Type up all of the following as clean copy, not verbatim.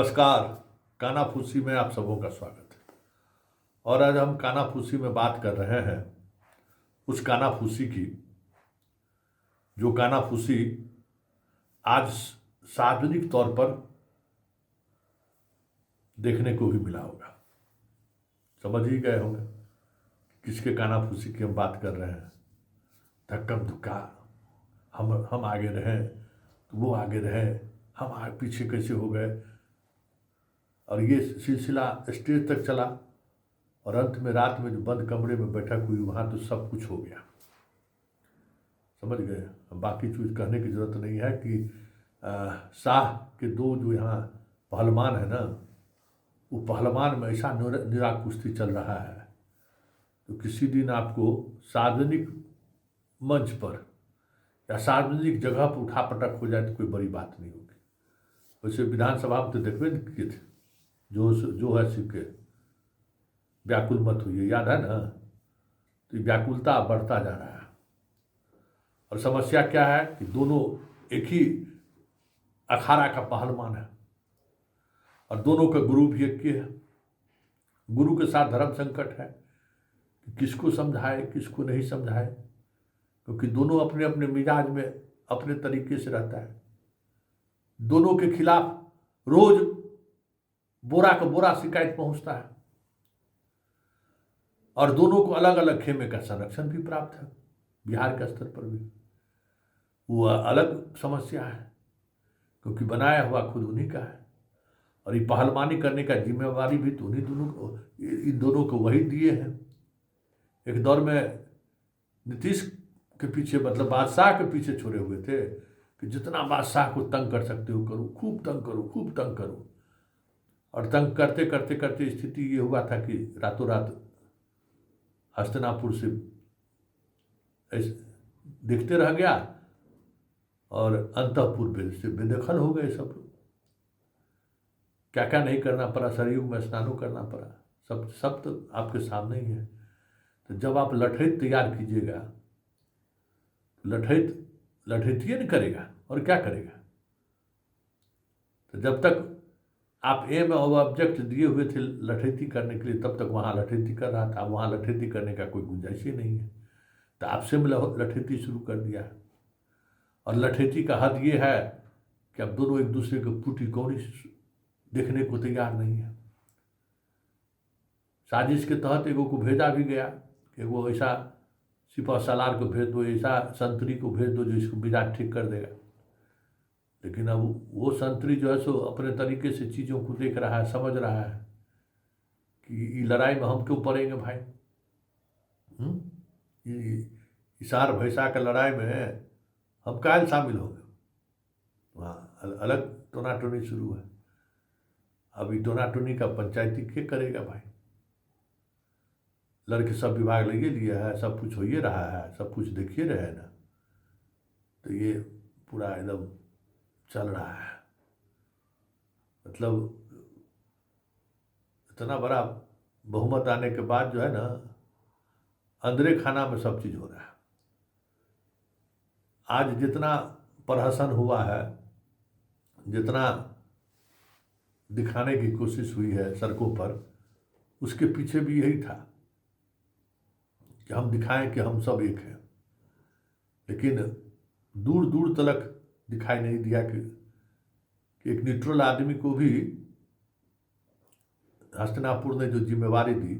नमस्कार। कानाफूसी में आप सबों का स्वागत है। और आज हम कानाफूसी में बात कर रहे हैं उस कानाफूसी की जो कानाफूसी आज सार्वजनिक तौर पर देखने को भी मिला होगा। समझ ही गए होंगे किसके कानाफूसी की हम बात कर रहे हैं। धक्कम धुक्का, हम आगे रहे तो वो आगे रहे, हम आगे पीछे कैसे हो गए। और ये सिलसिला स्टेज तक चला और अंत में रात में जो बंद कमरे में बैठक हुई वहाँ तो सब कुछ हो गया। समझ गए। अब बाकी चीज़ कहने की ज़रूरत नहीं है कि शाह के दो जो यहाँ पहलवान है ना, वो पहलवान में ऐसा निरा कुश्ती चल रहा है तो किसी दिन आपको सार्वजनिक मंच पर या सार्वजनिक जगह पर उठा पटक हो जाए तो कोई बड़ी बात नहीं होगी। वैसे विधानसभा में तो देखबे नहीं किए थे, जो है सिक्के व्याकुल मत हुई, याद है ना। तो ये व्याकुलता बढ़ता जा रहा है और समस्या क्या है कि दोनों एक ही अखाड़ा का पहलवान है और दोनों का गुरु भी एक ही है। गुरु के साथ धर्म संकट है कि किसको समझाए किसको नहीं समझाए, क्योंकि दोनों अपने अपने मिजाज में अपने तरीके से रहता है। दोनों के खिलाफ रोज बोरा का बोरा शिकायत पहुंचता है और दोनों को अलग अलग खेमे का संरक्षण भी प्राप्त है। बिहार के स्तर पर भी वो अलग समस्या है क्योंकि बनाया हुआ खुद उन्हीं का है और ये पहलवानी करने का जिम्मेवारी भी तो उन्हीं दोनों को, इन दोनों को वही दिए हैं। एक दौर में नीतीश के पीछे मतलब बादशाह के पीछे छोड़े हुए थे कि जितना बादशाह को तंग कर सकते हो करो, खूब तंग करो, खूब तंग करो। और तंग करते करते करते स्थिति ये हुआ था कि रातों रात हस्तिनापुर से दिखते रह गया और अंतःपुर से बेदखल हो गए सब लोग। क्या क्या नहीं करना पड़ा, सरयू में स्नानों करना पड़ा, सब तो आपके सामने ही है। तो जब आप लठैत तैयार कीजिएगा, लठैतिए नहीं करेगा और क्या करेगा। तो जब तक आप एम और ऑब्जेक्ट दिए हुए थे लठैती करने के लिए, तब तक वहाँ लठैती कर रहा था। वहाँ लठैती करने का कोई गुंजाइश ही नहीं है, तो आपसे लठैती शुरू कर दिया है। और लठैती का हद ये है कि अब दोनों एक दूसरे को टूटी कौड़ी देखने को तैयार नहीं है। साजिश के तहत एगो को भेजा भी गया कि वो ऐसा सिपह सालार को भेज दो, ऐसा संतरी को भेज दो जो इसको मिजाज ठीक कर देगा। लेकिन अब वो संतरी जो है सो अपने तरीके से चीज़ों को देख रहा है, समझ रहा है कि लड़ाई में हम क्यों पड़ेंगे भाई। इशार भैंसा का लड़ाई में हम कायल शामिल हो गए। वहाँ अलग टोनाटोनी शुरू है। अभी टोनाटोनी का पंचायती के करेगा भाई। लड़के सब विभाग लगे लिया है, सब कुछ हो ही रहा है, सब कुछ देखिए रहे हैं ना। तो ये पूरा एकदम चल रहा है। मतलब इतना बड़ा बहुमत आने के बाद जो है ना, अंदरे खाना में सब चीज़ हो रहा है। आज जितना प्रहसन हुआ है, जितना दिखाने की कोशिश हुई है सड़कों पर, उसके पीछे भी यही था कि हम दिखाएं कि हम सब एक हैं। लेकिन दूर दूर तक दिखाई नहीं दिया कि एक न्यूट्रल आदमी को भी हस्तिनापुर ने जो जिम्मेवारी दी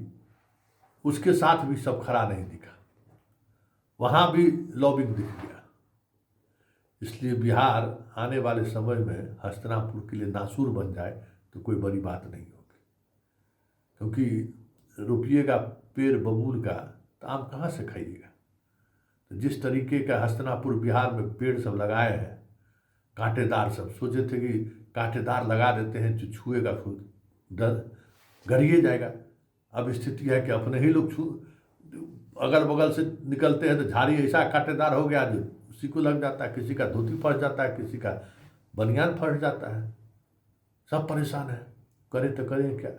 उसके साथ भी सब खड़ा नहीं दिखा। वहाँ भी लॉबिंग दिख गया। इसलिए बिहार आने वाले समय में हस्तिनापुर के लिए नासूर बन जाए तो कोई बड़ी बात नहीं होगी, क्योंकि रोपिएगा पेड़ बबूल का तो आम कहाँ से खाइएगा। तो जिस तरीके का हस्तिनापुर बिहार में पेड़ सब लगाए हैं कांटेदार, सब सोचे थे कि कांटेदार लगा देते हैं जो छुएगा खुद डर गड़िए जाएगा। अब स्थिति है कि अपने ही लोग अगल बगल से निकलते हैं तो झाड़ी ऐसा कांटेदार हो गया जो उसी को लग जाता है। किसी का धोती फंस जाता है, किसी का बनियान फंस जाता है, सब परेशान है। करें तो करें क्या।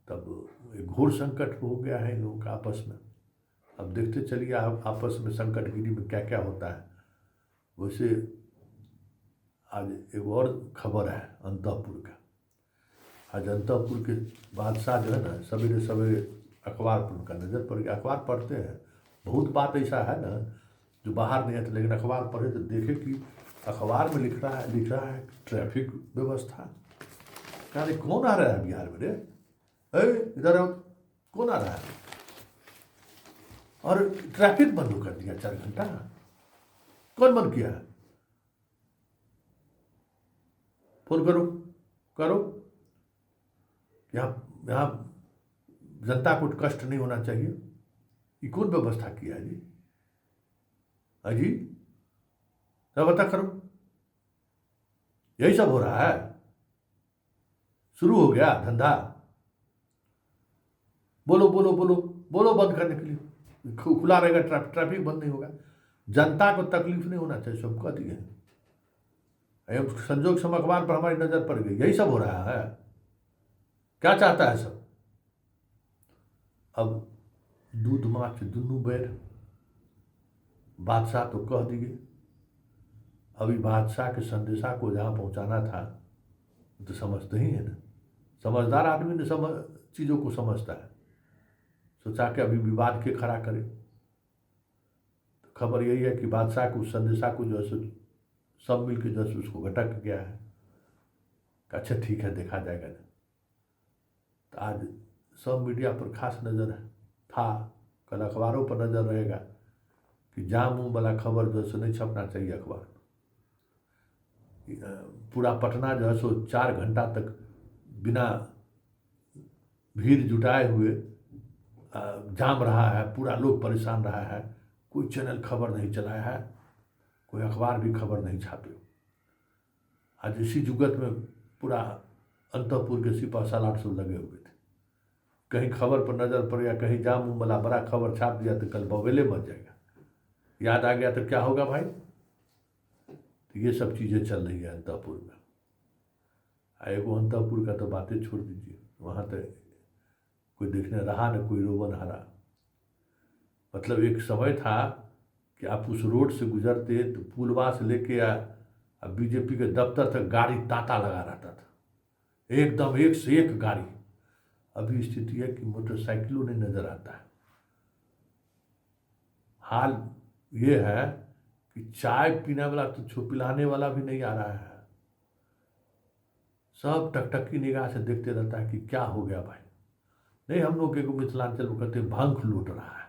तब एक घोर संकट हो गया है इन लोगों का आपस में। अब देखते चलिए आपस में संकटगिरी में क्या क्या होता है। वैसे आज एक और खबर है अंतपुर का। आज अंतपुर के बादशाह जो है ना, सवेरे सवेरे अखबार पर उनका नज़र पड़ गया। अखबार पढ़ते हैं, बहुत बात ऐसा है ना जो बाहर नहीं आती, लेकिन अखबार पढ़े तो देखे कि अखबार में लिख रहा है ट्रैफिक व्यवस्था। अरे कौन आ रहा है बिहार में रे? इधर आओ, कौन आ रहा है? और ट्रैफिक बंद कर दिया 4 घंटा। कौन बंद किया? फोन करो करो। यहाँ जनता को कष्ट नहीं होना चाहिए। ये कौन व्यवस्था किया है जी? अजी सब बता करो। यही सब हो रहा है। शुरू हो गया धंधा। बोलो बोलो बोलो बोलो बंद करने के लिए। खुला रहेगा, ट्रैफिक बंद नहीं होगा। जनता को तकलीफ नहीं होना चाहिए, सब कहती है। संजोग समय अखबार पर हमारी नजर पड़ गई। यही सब हो रहा है। क्या चाहता है सब? अब दूध माछ दुनू बैर। बादशाह तो कह दिए। अभी बादशाह के संदेशा को जहाँ पहुँचाना था तो समझते ही है ना। समझदार आदमी ने चीज़ों को समझता है। सोचा कि अभी विवाद के खड़ा करे। तो खबर यही है कि बादशाह को उस संदेशा को जो है सब मिल के जो है उसको घटक गया है। अच्छा ठीक है, देखा जाएगा ना। तो आज सब मीडिया पर खास नज़र था, कल अखबारों पर नज़र रहेगा कि जाम उम वाला खबर जो है नहीं छपना चाहिए अखबार। पूरा पटना जो है सो 4 घंटा तक बिना भीड़ जुटाए हुए जाम रहा है। पूरा लोग परेशान रहा है। कोई चैनल खबर नहीं चलाया है, कोई अखबार भी खबर नहीं छापे। आज इसी जुगत में पूरा अंतपुर के सिपह सालार सब लगे हुए थे। कहीं खबर पर नज़र पड़ गया, कहीं जाम उम वाला बड़ा खबर छाप दिया तो कल बवेले मच जाएगा। याद आ गया तो क्या होगा भाई? तो ये सब चीज़ें चल रही है अंतपुर में। एगो अंतपुर का तो बातें छोड़ दीजिए, वहाँ तो कोई देखने रहा न कोई रोवन हरा। मतलब एक समय था कि आप उस रोड से गुजरते तो पुलवा से लेके बीजेपी के दफ्तर तक गाड़ी तांता लगा रहता था, एकदम एक से एक गाड़ी। अभी स्थिति है कि मोटरसाइकिलों नहीं नजर आता है। हाल ये है कि चाय पीने वाला तो पिलाने वाला भी नहीं आ रहा है। सब टकटकी निगाह से देखते रहता है कि क्या हो गया भाई। नहीं, हम लोग के मिथिलांचल में कहते भांग लूट रहा है।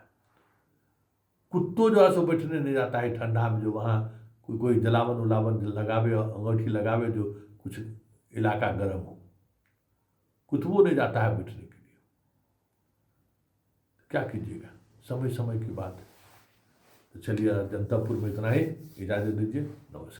कुत्तों जो है सो बैठने नहीं जाता है ठंडा में, जो वहाँ कोई जलावन उलावन लगावे, अंगूठी लगावे, जो कुछ इलाका गर्म हो, कुतबो नहीं जाता है बैठने के लिए। क्या कीजिएगा, समय समय की बात है। तो चलिए, जनतापुर में इतना ही। इजाज़त दीजिए, नमस्कार।